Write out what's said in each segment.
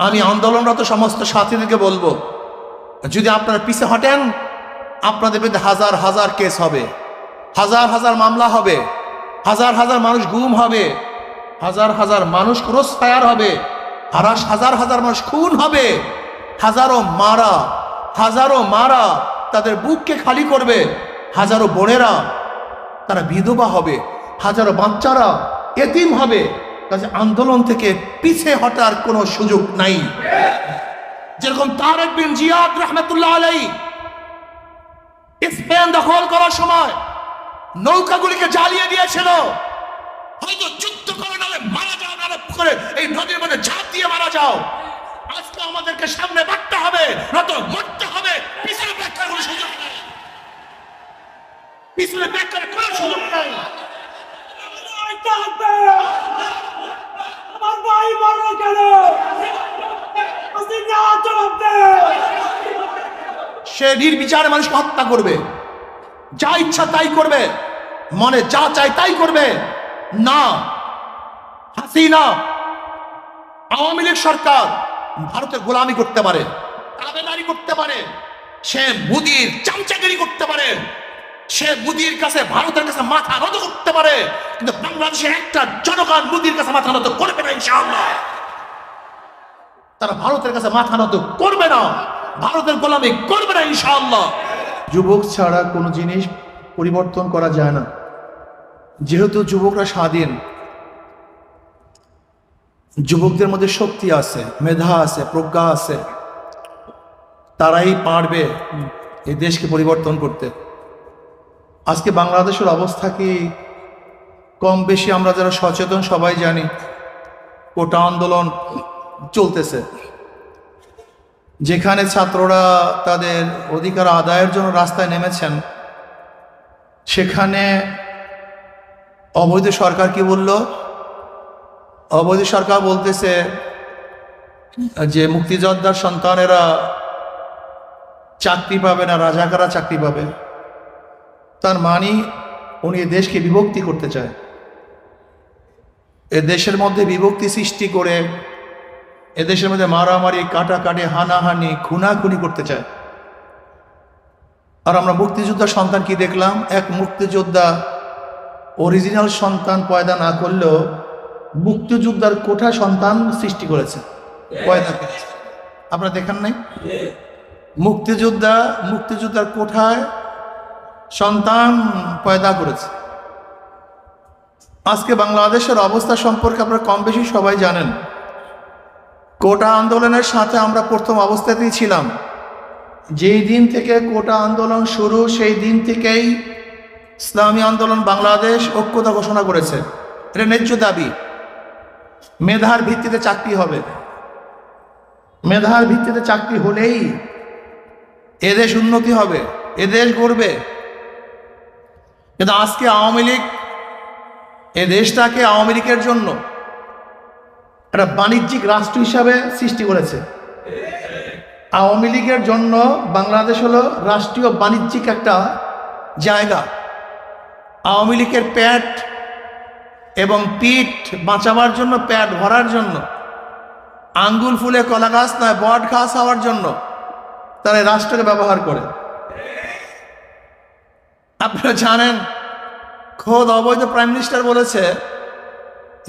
আমি আন্দোলনরত সমস্ত সাথীদেরকে বলবো, যদি আপনারা পিছে হটেন আপনাদের বিরুদ্ধে হাজার হাজার কেস হবে, হাজার হাজার মামলা হবে, হাজার হাজার মানুষ গুম হবে, হাজার হাজার মানুষ ক্রস ফায়ার হবে, হাজার হাজার মানুষ খুন হবে, হাজারো মারা তাদের বুককে খালি করবে, হাজারো বোনেরা তারা বিধবা হবে, হাজারো বাচ্চারা এতিম হবে। কাজে আন্দোলন থেকে পিছে হটার কোনো সুযোগ নাই। যেরকম তারেক বিন জিয়াদ রাহমাতুল্লাহ আলাইহি স্পেন দখল করার সময় নৌকাগুলিকে জ্বালিয়ে দিয়েছিল, হয়তো যুদ্ধ করে নালে মারা যাও, নালে করে এই নদীর মধ্যে ঝাঁপ দিয়ে মারা যাও। আজকে আমাদেরকে সামনে বাড়তে হবে, নয়তো মরতে হবে। পিছনে ব্যাক করার কোনো সুযোগ নাই, পিছনে ব্যাক করার কোনো সুযোগ নাই। আমার ভাই মারো কেন? সে নির্বিচারে মানুষকে হত্যা করবে, যা ইচ্ছা তাই করবে, মনে যা চাই তাই করবে। না, হাসিনা আওয়ামী লীগ সরকার ভারতের গোলামি করতে পারে, তাবেদারি করতে পারে, সে মোদির চামচাগিরি করতে পারে, সে মোদির কাছে ভারতের কাছে মাথা নত করতে পারে, কিন্তু বাংলাদেশের একটা জনগণ মোদির কাছে মাথা নত করবে না ইনশাআল্লাহ। তারা ভারতের কাছে মাথা নত করবে না, ভারতের গোলামি করবে না ইনশাআল্লাহ। যুবক ছাড়া কোনো জিনিস পরিবর্তন করা যায় না। যেহেতু যুবকরা স্বাধীন, যুবকদের মধ্যে শক্তি আছে, মেধা আছে, প্রজ্ঞা আছে, তারাই পারবে এই দেশকে পরিবর্তন করতে। আজকে বাংলাদেশের অবস্থা কি কম বেশি আমরা যারা সচেতন সবাই জানি। কোটা আন্দোলন চলতেছে, যেখানে ছাত্ররা তাদের অধিকার আদায়ের জন্য রাস্তায় নেমেছেন, সেখানে অবৈধ সরকার কি বলল? অবৈধ সরকার বলতেছে যে মুক্তিযোদ্ধার সন্তানেরা চাকরি পাবে না, রাজাকাররা চাকরি পাবে। তার মানে উনি দেশকে বিভক্তি করতে চায়, এ দেশের মধ্যে বিভক্তি সৃষ্টি করে এদেশের মধ্যে মারামারি, কাটাকাটি, হানাহানি, খুনাখুনি করতে চায়। আর আমরা মুক্তিযোদ্ধার সন্তান কি দেখলাম? এক মুক্তিযোদ্ধা অরিজিনাল সন্তান পয়দা না করলেও মুক্তিযোদ্ধার কোঠা সন্তান সৃষ্টি করেছে, পয়দা করেছে। আপনারা দেখেন নাই? মুক্তিযোদ্ধার কোঠায় সন্তান পয়দা করেছে। আজকে বাংলাদেশের অবস্থা সম্পর্কে আপনারা কম বেশি সবাই জানেন। কোটা আন্দোলনের সাথে আমরা প্রথম অবস্থাতেই ছিলাম। যেই দিন থেকে কোটা আন্দোলন শুরু, সেই দিন থেকেই ইসলামী আন্দোলন বাংলাদেশ ঐক্যতা ঘোষণা করেছে। এটা ন্যায্য দাবি। মেধার ভিত্তিতে চাকরি হবে, মেধার ভিত্তিতে চাকরি হলেই এদেশ উন্নতি হবে, এদেশ গড়বে। কিন্তু আজকে আওয়ামী লীগ এ দেশটাকে আওয়ামী লীগের জন্য একটা বাণিজ্যিক রাষ্ট্র হিসাবে সৃষ্টি করেছে। আওয়ামী লীগের জন্য বাংলাদেশ হলো রাষ্ট্রীয় বাণিজ্যিক একটা জায়গা। আওয়ামী লীগের পেট এবং পিঠ বাঁচাবার জন্য, পেট ভরার জন্য, আঙ্গুল ফুলে কলা গাছ নয় বট গাছ হওয়ার জন্য তারা এই রাষ্ট্রকে ব্যবহার করে। আপনারা জানেন, খোদ অবৈধ প্রাইম মিনিস্টার বলেছে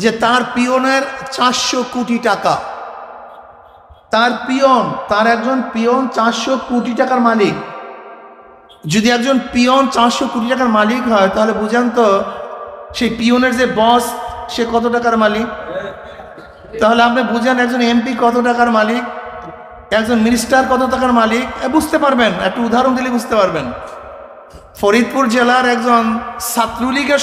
যে তার পিয়নের 400 কোটি টাকা, তার একজন পিয়ন 400 কোটি টাকার মালিক। যদি একজন পিয়ন 400 কোটি টাকার মালিক হয়, তাহলে বুঝেন তো সেই পিয়নের যে বস সে কত টাকার মালিক। তাহলে আপনি বুঝেন একজন এমপি কত টাকার মালিক, একজন মিনিস্টার কত টাকার মালিক। বুঝতে পারবেন, একটু উদাহরণ দিলে বুঝতে পারবেন। ফরিদপুর জেলার একজন ছাত্রলীগের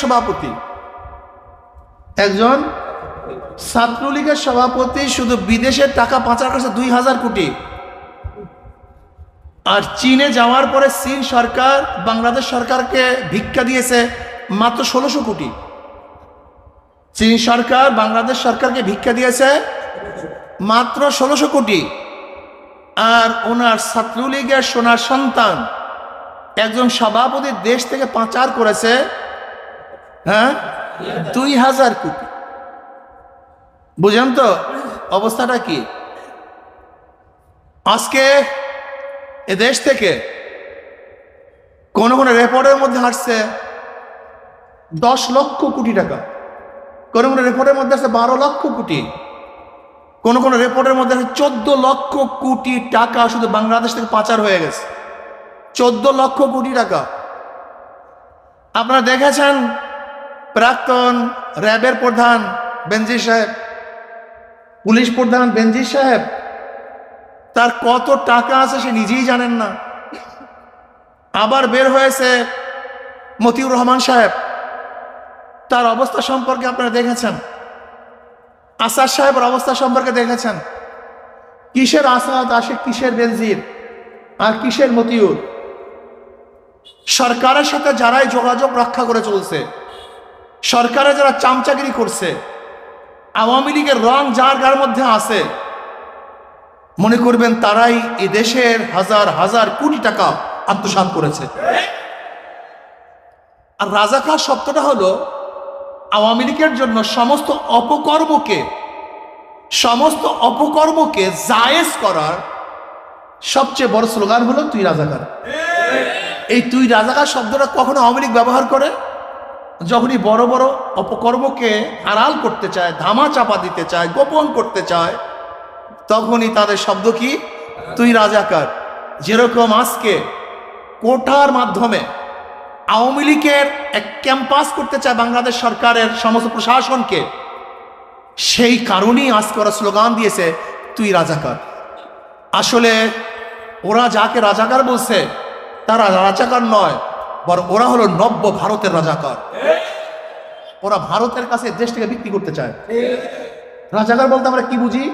সভাপতি শুধু বিদেশের টাকা পাচার করছে 2000 কোটি। আর চীনে যাওয়ার পরে চীন সরকার বাংলাদেশ সরকারকে ভিক্ষা দিয়েছে মাত্র 1600 কোটি। চীন সরকার বাংলাদেশ সরকারকে ভিক্ষা দিয়েছে মাত্র 1600 কোটি। আর ওনার ছাত্রলীগের সোনার সন্তান একজন সভাপতি দেশ থেকে পাচার করেছে 2000 কোটি। বুঝেন তো অবস্থাটা কি? আজকে এ দেশ থেকে কোন কোন রেপোর্টের মধ্যে আসছে 10 লক্ষ কোটি টাকা, কোন কোন রেপোর্টের মধ্যে আসছে 12 লক্ষ কোটি, কোন কোন রিপোর্টের মধ্যে 14 লক্ষ কোটি টাকা শুধু বাংলাদেশ থেকে পাচার হয়ে গেছে। 14 লক্ষ কোটি টাকা। আপনারা দেখেছেন প্রাক্তন র্যাবের প্রধান বেনজির সাহেব, পুলিশ প্রধান বেনজির সাহেব, তার কত টাকা আছে সে নিজেই জানেন না। আবার বের হয়েছে মতিউর রহমান সাহেব, তার অবস্থা সম্পর্কে আপনারা দেখেছেন। আসাদ সাহেবের অবস্থা সম্পর্কে দেখেছেন। কিসের আসাদ আসে, কিসের বেনজির আর কিসের মতিউর। সরকারের সাথে যারাই যোগাযোগ রক্ষা করে চলছে, সরকারে যারা চামচাগিরি করছে, আওয়ামী লীগের রং যার গার মধ্যে আছে, মনে করবেন তারাই এ দেশের হাজার হাজার কোটি টাকা আত্মসাৎ করেছে। আর রাজাকার শব্দটা হলো আওয়ামী লীগের জন্য সমস্ত অপকর্মকে জায়েজ করার সবচেয়ে বড় স্লোগান হলো তুই রাজাকার। এই তুই রাজাকার শব্দটা কখনো আওয়ামী লীগ ব্যবহার করে যখনই বড় বড় অপকর্মকে আড়াল করতে চায়, ধামা চাপা দিতে চায়, গোপন করতে চায়, তখনই তাদের শব্দ কি তুই রাজাকার। যেরকম আজকে কোটার মাধ্যমে আওয়ামী লীগের এক ক্যাম্পাস করতে চায় বাংলাদেশ সরকারের সমস্ত প্রশাসনকে, সেই কারণেই আজকে ওরা স্লোগান দিয়েছে তুই রাজাকার। আসলে ওরা যাকে রাজাকার বলছে তারা রাজাকার নয়, বরং ওরা হলো নব্য ভারতের রাজাকার। ওরা ভারতের কাছে দেশটাকে বিক্রি করতে চায়। রাজাকার বলতে আমরা কি বুঝি?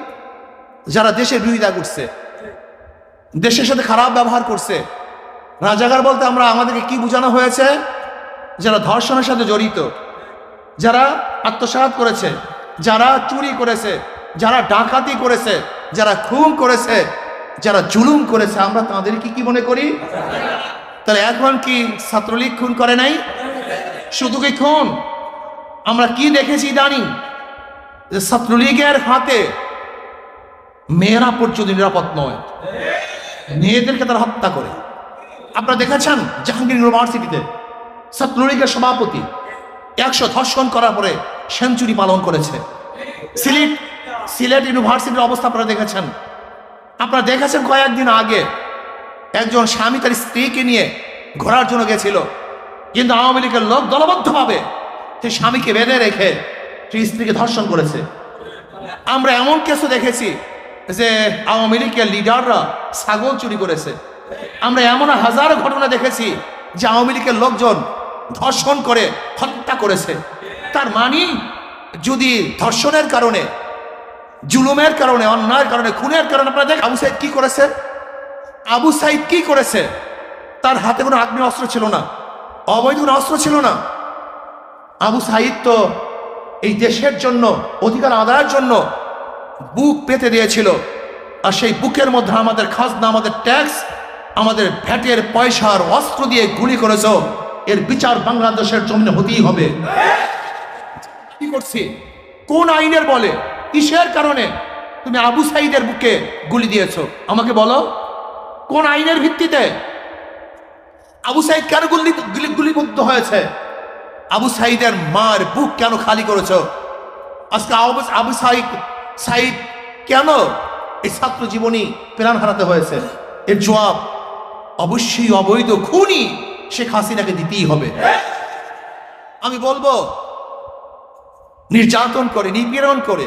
যারা দেশের বিরোধিতা করছে, দেশের সাথে খারাপ ব্যবহার করছে। রাজাকার বলতে আমরা আমাদেরকে কি বোঝানো হয়েছে? যারা ধর্ষণের সাথে জড়িত, যারা আত্মসাৎ করেছে, যারা চুরি করেছে, যারা ডাকাতি করেছে, যারা খুন করেছে, যারা জুলুম করেছে, আমরা তাদেরকে কি মনে করি? তাহলে এখন কি ছাত্রলীগ খুন করে নাই? শুধু কি খুন? আমরা কি দেখেছি ইদানিং? যে ছাত্রলীগের হাতে মেয়েরা পর্যন্ত নিরাপদ নয়, মেয়েদেরকে তারা হত্যা করে। আপনারা দেখেছেন জাহাঙ্গীর ইউনিভার্সিটিতে ছাত্রলীগের সভাপতি 100 ধর্ষণ করার পরে সেঞ্চুরি পালন করেছে। সিলেট ইউনিভার্সিটির অবস্থা আপনারা দেখেছেন। আপনারা দেখেছেন কয়েকদিন আগে একজন স্বামী তার স্ত্রীকে নিয়ে ঘোরার জন্য গেছিল, কিন্তু আওয়ামী লীগের লোক দলবদ্ধভাবে সেই স্বামীকে বেঁধে রেখে সেই স্ত্রীকে ধর্ষণ করেছে। আমরা এমন কিছু দেখেছি যে আওয়ামী লীগের লিডাররা ছাগল চুরি করেছে। আমরা এমন হাজারো ঘটনা দেখেছি যে আওয়ামী লীগের লোকজন ধর্ষণ করে হত্যা করেছে। তার মানে যদি ধর্ষণের কারণে, জুলুমের কারণে, অন্যায়ের কারণে, খুনের কারণে আপনারা দেখেন আবু সাইদ কি করেছে? আবু সাইদ কি করেছে? তার হাতে কোনো আগ্নেয় অস্ত্র ছিল না, অবৈধ কোনো অস্ত্র ছিল না। আবু সাইদ তো এই দেশের জন্য, অধিকার আদায়ের জন্য বুক পেতে দিয়েছিল। আর সেই বুকের মধ্যে আমাদের খাজনা, আমাদের ট্যাক্স, আমাদের ভ্যাটের পয়সার অস্ত্র দিয়ে গুলি করেছ। এর বিচার বাংলাদেশের জমিনে হতেই হবে। কি করছি? কোন আইনের বলে, কিসের কারণে তুমি আবু সাইদের বুকে গুলি দিয়েছো? আমাকে বলো, কোন আইনের ভিত্তিতে? আবু সাইদ কেন গুলিবিদ্ধ হয়েছে? আবু সাইদের মার বুক কেন খালি করেছো? আজকে আবু সাইদ কেন এই ছাত্র জীবনী প্রাণ হারাতে হয়েছে? এর জবাব অবশ্যই অবৈধ খুনি শেখ হাসিনাকে দিতেই হবে। আমি বলবো, নির্যাতন করে, নিপীড়ন করে,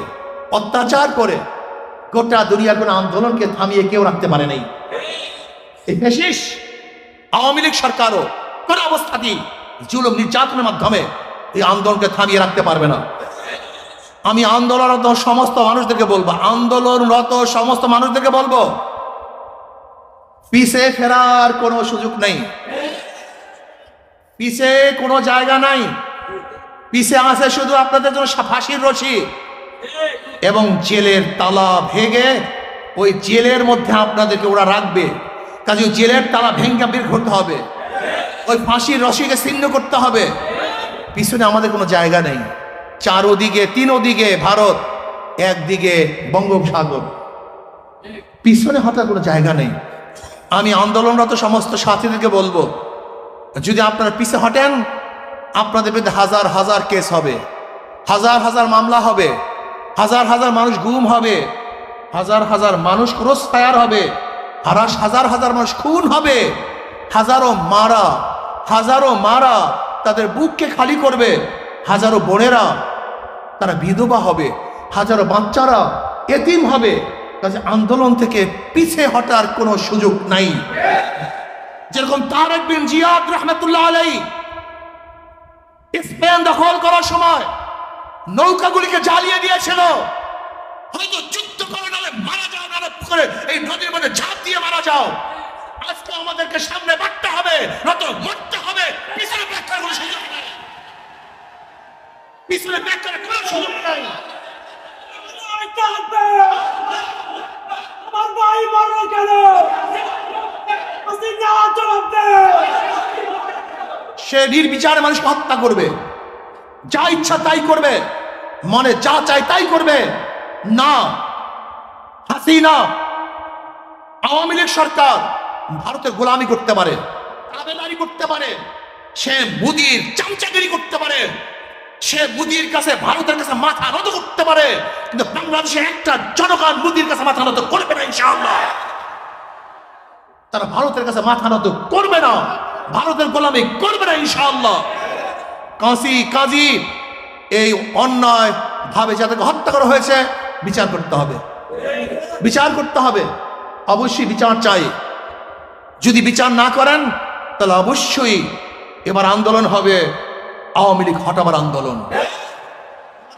অত্যাচার করে গোটা দুনিয়ার কোন আন্দোলনকে থামিয়ে কেউ রাখতে পারে নাই। এই ফ্যাসিস আওয়ামী লীগ সরকারও কোন অবস্থাতেই জুলুম নির্যাতনের মাধ্যমে এই আন্দোলনকে থামিয়ে রাখতে পারবে না। আমি আন্দোলনরত সমস্ত মানুষদেরকে বলবো, আন্দোলনরত সমস্ত মানুষদেরকে বলবো, পিছে ফেরার কোনো সুযোগ নেই, পিছে কোনো জায়গা নাই। পিছে আছে শুধু আপনাদের জন্য ফাঁসির রশি এবং জেলের তালা ভেঙে ওই জেলের মধ্যে আপনাদেরকে ওরা রাখবে। কাজে ওই জেলের তালা ভেঙে বের করতে হবে, ওই ফাঁসির রশিকে ছিন্ন করতে হবে। পিছনে আমাদের কোনো জায়গা নেই। চারোদিকে, তিনোদিকে ভারত, একদিকে বঙ্গোপসাগর। পিছনে হঠাৎ কোনো জায়গা নেই। আমি আন্দোলনরত সমস্ত সাথীদেরকে বলবো, যদি আপনারা পিছে হটেন, আপনাদের বিরুদ্ধে হাজার হাজার কেস হবে, হাজার হাজার মামলা হবে, হাজার হাজার মানুষ গুম হবে, হাজার হাজার মানুষ ক্রস ফায়ার হবে, হাজার হাজার মানুষ খুন হবে, হাজারো মারা তাদের বুককে খালি করবে, হাজারো বোনেরা তারা বিধবা হবে, হাজারো বাচ্চারা এতিম হবে। কাজে আন্দোলন থেকে পিছে হটার কোনো সুযোগ নাই। যেরকম তারেক বিন জিয়াদ রহমতুল্লাহ আলাইহি স্পেন দখল করার সময় নৌকাগুলিকে জ্বালিয়ে দিয়েছিল, হয়তো যুদ্ধ করে নালে মারা যাও, নালে করে এই নদীর মধ্যে ঝাঁপ দিয়ে মারা যাও। আজকে আমাদেরকে সামনে বাড়তে হবে, নয়তো মরতে হবে। পিছনে ব্যাক করার কোনো সুযোগ নাই, পিছনে ব্যাক করার কোনো সুযোগ নাই। আমার ভাই মারো কেন? সে নির্বিচারে মানুষকে হত্যা করবে, যা ইচ্ছা তাই করবে, মনে যা চায় তাই করবে। না, হাসিনা আওয়ামী লীগ সরকার ভারতের গোলামি করতে পারে, তাবেদারি করতে পারে, সে মোদির চামচাগিরি করতে পারে, সে মোদির কাছে ভারতের কাছে মাথা নত করতে পারে, কিন্তু বাংলাদেশের একটা জনগণ মোদির কাছে মাথা নত করবে না ইনশাআল্লাহ। তারা ভারতের কাছে মাথা নত করবে না, ভারতের গোলামি করবে না ইনশাআল্লাহ। কাজী এই অন্যায় ভাবে যাদেরকে হত্যা করা হয়েছে বিচার করতে হবে, বিচার করতে হবে, অবশ্যই বিচার চাই। যদি বিচার না করেন তাহলে অবশ্যই এবার আন্দোলন হবে আওয়ামী লীগ হটাবার আন্দোলন,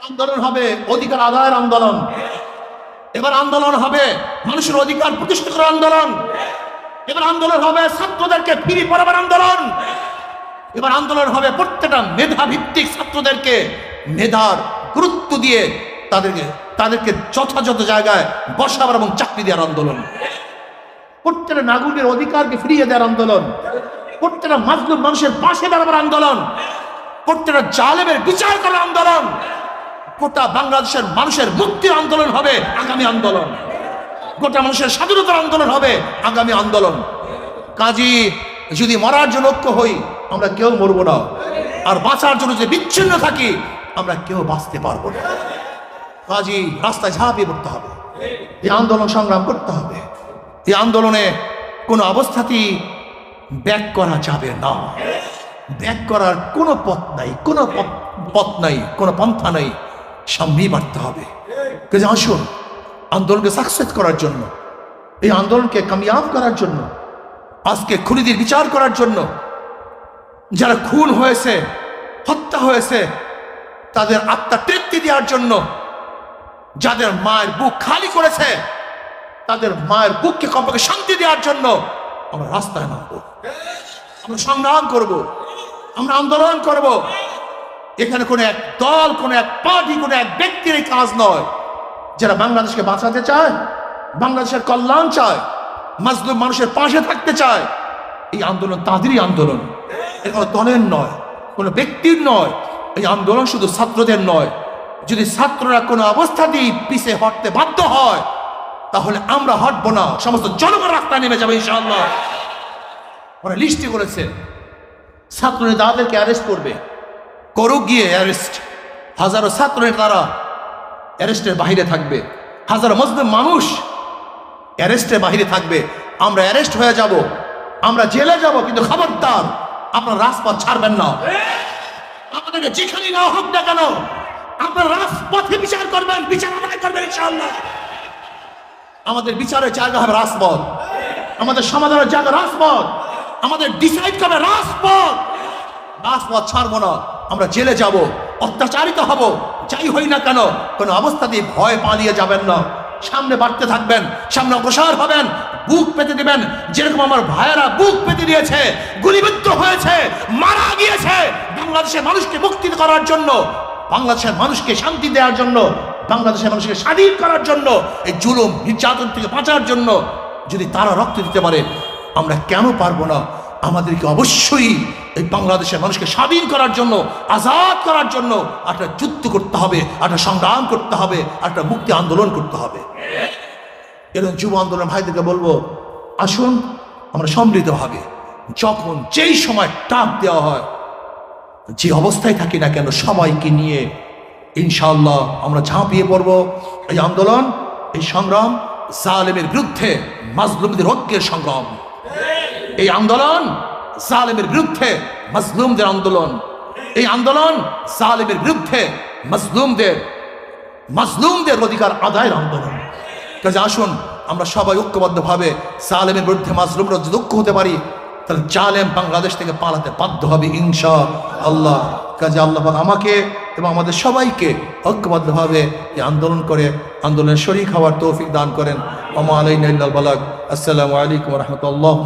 আন্দোলন হবে অধিকার আদায়ের আন্দোলন, এবার আন্দোলন হবে মানুষের অধিকার প্রতিষ্ঠা করার আন্দোলন, এবার আন্দোলন হবে ছাত্রদেরকে ফিরে পড়াবার আন্দোলন, এবার আন্দোলন হবে প্রত্যেকটা মেধা ভিত্তিক ছাত্রদেরকে মেধার গুরুত্ব দিয়ে তাদেরকে যথাযথ জায়গায় বসাবার এবং চাকরি দেওয়ার আন্দোলন, প্রত্যেকটা নাগরিকের অধিকারকে ফিরিয়ে দেওয়ার আন্দোলন, প্রত্যেকটা মাজলুম মানুষের পাশে দাঁড়াবার আন্দোলন, প্রত্যেকটা জালেমের বিচার করার আন্দোলন, গোটা বাংলাদেশের মানুষের মুক্তির আন্দোলন হবে আগামী আন্দোলন, গোটা মানুষের স্বাধীনতার আন্দোলন হবে আগামী আন্দোলন। কাজী যদি মরার জন্য ঐক্য হই আমরা কেউ মরবো না, আর বাঁচার জন্য যদি বিচ্ছিন্ন থাকি আমরা কেউ বাঁচতে পারবো না। কাজী রাস্তায় ঝাঁপিয়ে পড়তে হবে, এই আন্দোলন সংগ্রাম করতে হবে। এই আন্দোলনে কোনো অবস্থাতেই ব্যাক করা যাবে না, ব্যাক করার কোনো পথ নাই, কোনো পথ নাই, কোনো পন্থা নাই, সামনেই বাড়তে হবে। কাজে আসুন আন্দোলনকে সাকসেস করার জন্য, এই আন্দোলনকে কামিয়াব করার জন্য, আজকে খুনিদের বিচার করার জন্য, যারা খুন হয়েছে, হত্যা হয়েছে তাদের আত্মা তৃপ্তি দেওয়ার জন্য, যাদের মায়ের বুক খালি করেছে তাদের মায়ের বুককে কমপক্ষে শান্তি দেওয়ার জন্য আমরা রাস্তায় নামবো, আমরা সংগ্রাম করব, আমরা আন্দোলন করব। এখানে কোনো এক দল, কোনো এক পার্টি, কোনো এক ব্যক্তির এই কাজ নয়। যারা বাংলাদেশকে বাঁচাতে চায়, বাংলাদেশের কল্যাণ চায়, মাজলুম মানুষের পাশে থাকতে চায়, এই আন্দোলন তাদেরই আন্দোলন, এর কোনো দলের নয়, কোনো ব্যক্তির নয়। এই আন্দোলন শুধু ছাত্রদের নয়। যদি ছাত্ররা কোনো অবস্থাতেই পিছে হটতে বাধ্য হয় তাহলে আমরা হটবো না, সমস্ত জনগণ রাস্তায় নেমে যাবে ইনশাআল্লাহ। ওরা লিস্টে করেছে ছাত্র নেতাদেরকে অ্যারেস্ট করবে, করুক গিয়ে অ্যারেস্ট। হাজারো ছাত্র নেতারা অ্যারেস্টের বাহিরে থাকবে, হাজারো মুসলিম মানুষ অ্যারেস্টের বাহিরে থাকবে। আমরা অ্যারেস্ট হয়ে যাব, আমরা জেলে যাব, কিন্তু খবরদার আপনার রাজপথ ছাড়বেন না। আমাদেরকে যেখানে না হোক না কেন আপনার রাজপথে বিচার করবেন, বিচার আদায় করবেন ইনশাআল্লাহ। আমাদের বিচারের জায়গা হবে রাজপথ, আমাদের সমাধানের জায়গা রাজপথ, আমাদের ডিসাইড করবে রাজপথ। রাজপথ ছাড়বো না, আমরা জেলে যাব, অত্যাচারিত হব, যাই হই না কেন কোনো অবস্থাতেই ভয় পালিয়ে যাবেন না, সামনে বাড়তে থাকবেন, সামনে অগ্রসর হবেন, বুক পেতে দিবেন। যেরকম আমার ভাইয়েরা বুক পেতে দিয়েছে, গুলিবিদ্ধ হয়েছে, মারা গিয়েছে বাংলাদেশের মানুষকে মুক্তি করার জন্য, বাংলাদেশের মানুষকে শান্তি দেওয়ার জন্য, বাংলাদেশের মানুষকে স্বাধীন করার জন্য, এই জুলুম নির্যাতন থেকে বাঁচার জন্য যদি তারা রক্ত দিতে পারে আমরা কেন পারবো না? আমাদেরকে অবশ্যই এই বাংলাদেশের মানুষকে স্বাধীন করার জন্য, আজাদ করার জন্য একটা যুদ্ধ করতে হবে, একটা সংগ্রাম করতে হবে, একটা মুক্তি আন্দোলন করতে হবে। এরকম যুব আন্দোলন ভাইদেরকে বলবো, আসুন আমরা সম্মিলিতভাবে যখন যেই সময় টাক দেওয়া হয়, যে অবস্থায় থাকি না কেন, সবাইকে নিয়ে ইনশাআল্লাহ আমরা ঝাঁপিয়ে পড়ব এই আন্দোলন, এই সংগ্রাম, জালেমের বিরুদ্ধে মাজলুমদের ঐক্যের সংগ্রাম। এই আন্দোলন জালেমের বিরুদ্ধে মাজলুমদের আন্দোলন। এই আন্দোলন জালেমের বিরুদ্ধে মাজলুমদের অধিকার আদায়ের আন্দোলন। কাজে আসুন আমরা সবাই ঐক্যবদ্ধভাবে জালেমের বিরুদ্ধে মাজলুমরা যদি ঐক্য হতে পারি, তাহলে জালেম বাংলাদেশ থেকে পালাতে বাধ্য হবে ইনশাআল্লাহ। কাজে আল্লাহ পাক আমাকে এবং আমাদের সবাইকে ঐক্যবদ্ধভাবে এই আন্দোলন করে আন্দোলনের শরীক হওয়ার তৌফিক দান করেন। ওয়া মা আলাইনা ইল্লাল বালাগ। আসসালামু আলাইকুম ওয়া রাহমাতুল্লাহ।